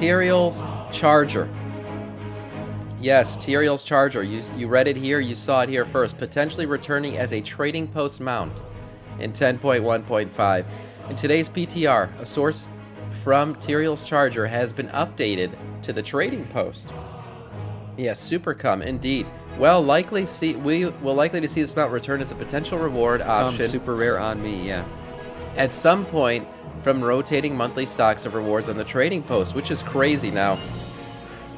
Tyrael's Charger. Yes, Tyrael's Charger. You read it here, you saw it here first. Potentially returning as a trading post mount in 10.1.5. In today's PTR, a source from Tyrael's Charger has been updated to the trading post. Yes, Supercom, indeed. We will likely to see this mount return as a potential reward option. Super rare on me, yeah. At some point from rotating monthly stocks of rewards on the trading post, which is crazy now.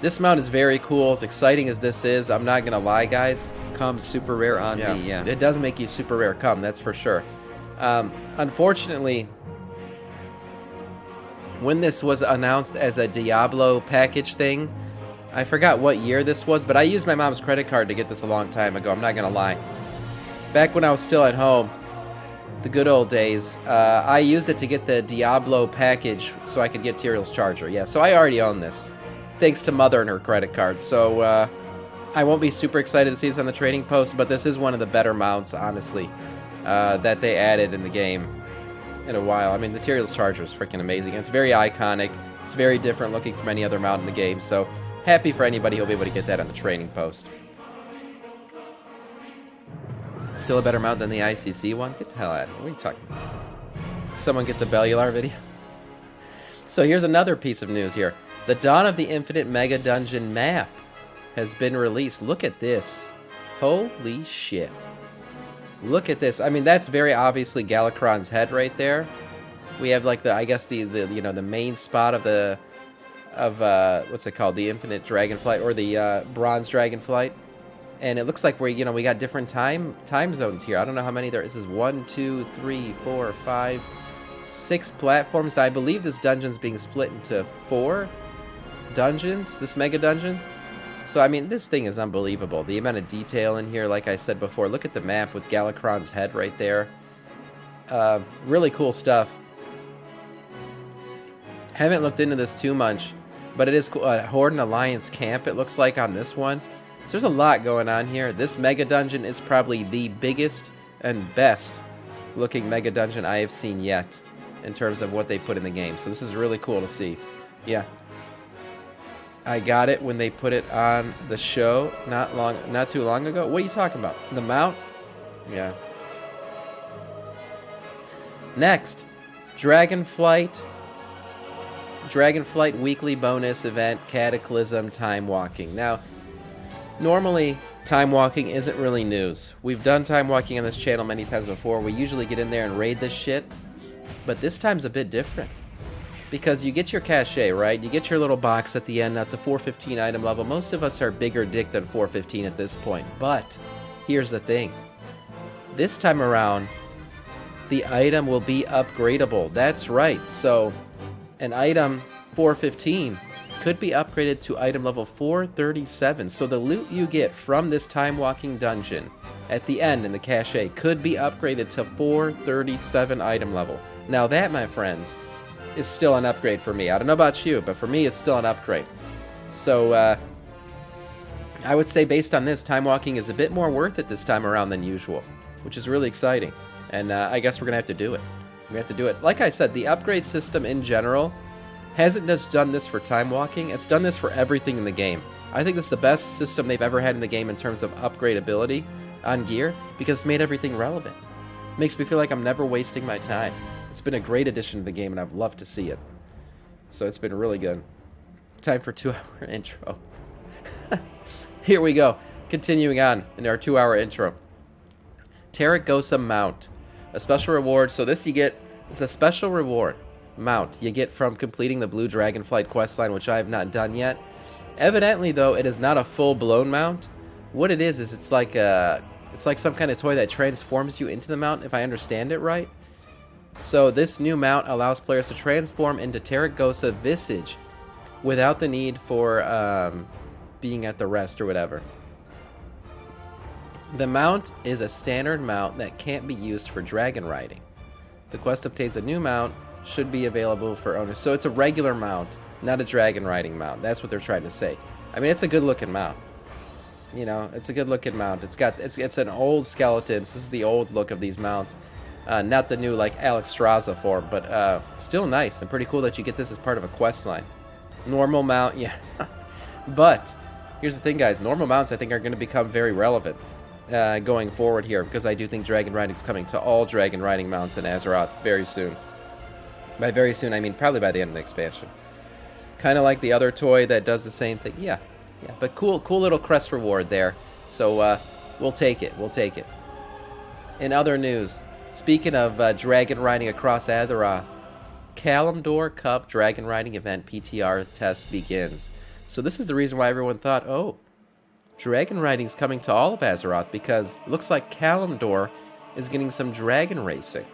This mount is very cool, as exciting as this is. I'm not going to lie, guys. Comes super rare on me, yeah. It does make you super rare come, that's for sure. Unfortunately, when this was announced as a Diablo package thing, I forgot what year this was, but I used my mom's credit card to get this a long time ago. I'm not going to lie. Back when I was still at home, the good old days, I used it to get the Diablo package so I could get Tyrael's Charger. Yeah, so I already own this, thanks to Mother and her credit card. So I won't be super excited to see this on the trading post, but this is one of the better mounts, honestly, that they added in the game in a while. I mean, the Tyrael's Charger is freaking amazing. It's very iconic. It's very different looking from any other mount in the game, so happy for anybody who'll be able to get that on the trading post. Still a better mount than the ICC one? Get the hell out of here. What are you talking about? Someone get the Bellular video. So here's another piece of news here. The Dawn of the Infinite Mega Dungeon map has been released. Look at this. Holy shit. Look at this. I mean, that's very obviously Galakron's head right there. We have like I guess the main spot of what's it called? The Infinite Dragonflight, or the Bronze Dragonflight. And it looks like we got different time zones here. I don't know how many there is. This is 1, 2, 3, 4, 5, 6 platforms. I believe this dungeon's being split into 4 dungeons, this mega dungeon. So, I mean, this thing is unbelievable. The amount of detail in here, like I said before. Look at the map with Galakron's head right there. Really cool stuff. Haven't looked into this too much, but it is cool. Horde and Alliance camp, it looks like, on this one. So there's a lot going on here. This mega dungeon is probably the biggest and best looking mega dungeon I have seen yet in terms of what they put in the game. So this is really cool to see. Yeah. I got it when they put it on the show not too long ago. What are you talking about? The mount? Yeah. Next, Dragonflight weekly bonus event, Cataclysm time walking. Now, normally time walking isn't really news. We've done time walking on this channel many times before. We usually get in there and raid this shit, but this time's a bit different. Because you get your cachet, right? You get your little box at the end. That's a 415 item level. Most of us are bigger dick than 415 at this point. But here's the thing. This time around, the item will be upgradable. That's right. So an item 415 could be upgraded to item level 437. So the loot you get from this time walking dungeon at the end in the cachet could be upgraded to 437 item level. Now that, my friends, is still an upgrade for me. I don't know about you, but for me, it's still an upgrade. So, I would say based on this, time walking is a bit more worth it this time around than usual, which is really exciting. And I guess we're going to have to do it. We have to do it. Like I said, the upgrade system in general hasn't just done this for time walking. It's done this for everything in the game. I think this is the best system they've ever had in the game in terms of upgradability on gear, because it's made everything relevant. It makes me feel like I'm never wasting my time. It's been a great addition to the game, and I've loved to see it. So it's been really good. Time for 2-hour intro. Here we go. Continuing on in our 2-hour intro. Taragosa mount. A special reward. So this you get is a special reward mount you get from completing the Blue Dragonflight questline, which I have not done yet. Evidently, though, it is not a full-blown mount. What it is it's like some kind of toy that transforms you into the mount, if I understand it right. So this new mount allows players to transform into Taragosa Visage without the need for being at the rest or whatever. The mount is a standard mount that can't be used for dragon riding. The quest obtains a new mount, should be available for owners. So it's a regular mount, not a dragon riding mount. That's what they're trying to say. I mean, it's a good looking mount. You know, it's a good looking mount. It's an old skeleton. This is the old look of these mounts. Not the new like Alex Straza form, but still nice and pretty cool that you get this as part of a quest line. Normal mount, yeah. But here's the thing, guys. Normal mounts, I think, are going to become very relevant going forward here, because I do think dragon riding is coming to all dragon riding mounts in Azeroth very soon. By very soon, I mean probably by the end of the expansion. Kind of like the other toy that does the same thing. Yeah. But cool little crest reward there. So we'll take it. We'll take it. In other news, speaking of dragon riding across Azeroth, Kalimdor Cup dragon riding event PTR test begins. So this is the reason why everyone thought, oh, dragon riding is coming to all of Azeroth, because it looks like Kalimdor is getting some dragon racing.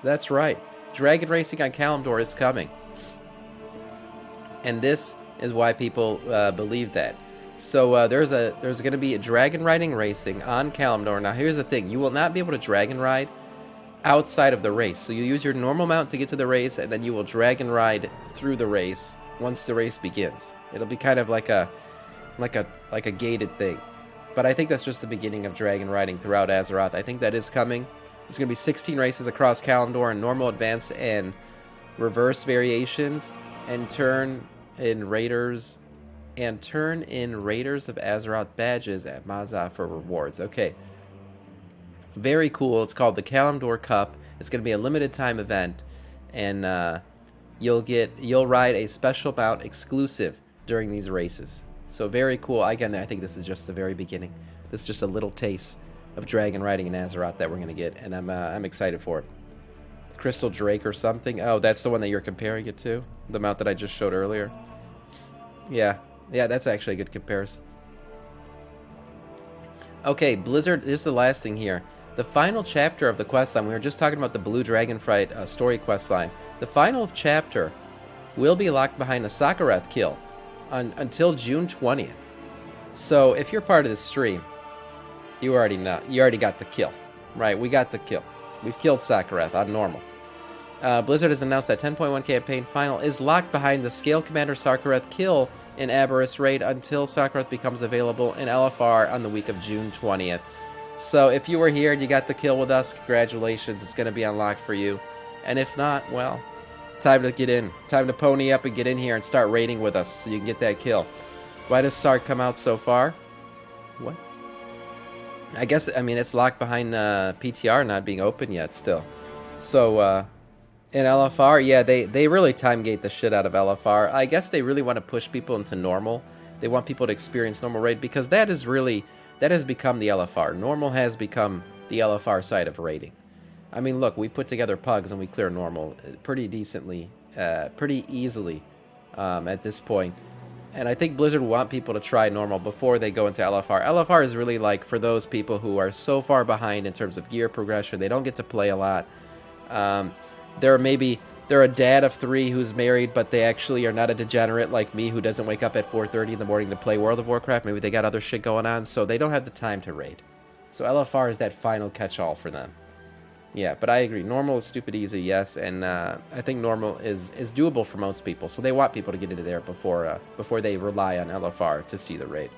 That's right. Dragon racing on Kalimdor is coming. And this is why people believe that. So there's going to be a dragon riding racing on Kalimdor. Now here's the thing. You will not be able to dragon ride outside of the race. So you use your normal mount to get to the race, and then you will dragon ride through the race once the race begins. It'll be kind of like a gated thing. But I think that's just the beginning of dragon riding throughout Azeroth. I think that is coming. There's going to be 16 races across Kalimdor in normal, advanced, and reverse variations, and turn in Raiders of Azeroth badges at Mazah for rewards. Okay. Very cool. It's called the Kalimdor Cup. It's going to be a limited time event, and you'll ride a special mount exclusive during these races. So very cool. Again, I think this is just the very beginning. This is just a little taste of dragon riding in Azeroth that we're going to get, and I'm excited for it. Crystal Drake or something. Oh, that's the one that you're comparing it to? The mount that I just showed earlier? Yeah, that's actually a good comparison. Okay, Blizzard, this is the last thing here. The final chapter of the questline, we were just talking about the Blue Dragonflight story questline. The final chapter will be locked behind a Sakureth kill until June 20th. So if you're part of this stream, you already know. You already got the kill, right? We got the kill. We've killed Sakureth on normal. Blizzard has announced that 10.1 campaign final is locked behind the Scale Commander Sakureth kill in Aberrus raid until Sakureth becomes available in LFR on the week of June 20th. So if you were here and you got the kill with us, congratulations. It's going to be unlocked for you. And if not, well, time to get in. Time to pony up and get in here and start raiding with us so you can get that kill. Why does Sark come out so far? What? I guess, I mean, it's locked behind PTR not being open yet still. So, in LFR, yeah, they really time gate the shit out of LFR. I guess they really want to push people into normal. They want people to experience normal raid, because that has become the LFR. Normal has become the LFR side of raiding. I mean, look, we put together pugs and we clear normal pretty decently, pretty easily at this point. And I think Blizzard will want people to try normal before they go into LFR. LFR is really like for those people who are so far behind in terms of gear progression. They don't get to play a lot. They're a dad of 3 who's married, but they actually are not a degenerate like me who doesn't wake up at 4:30 in the morning to play World of Warcraft. Maybe they got other shit going on, so they don't have the time to raid. So LFR is that final catch-all for them. Yeah, but I agree. Normal is stupid easy, yes, and I think normal is doable for most people. So they want people to get into there before they rely on LFR to see the raid.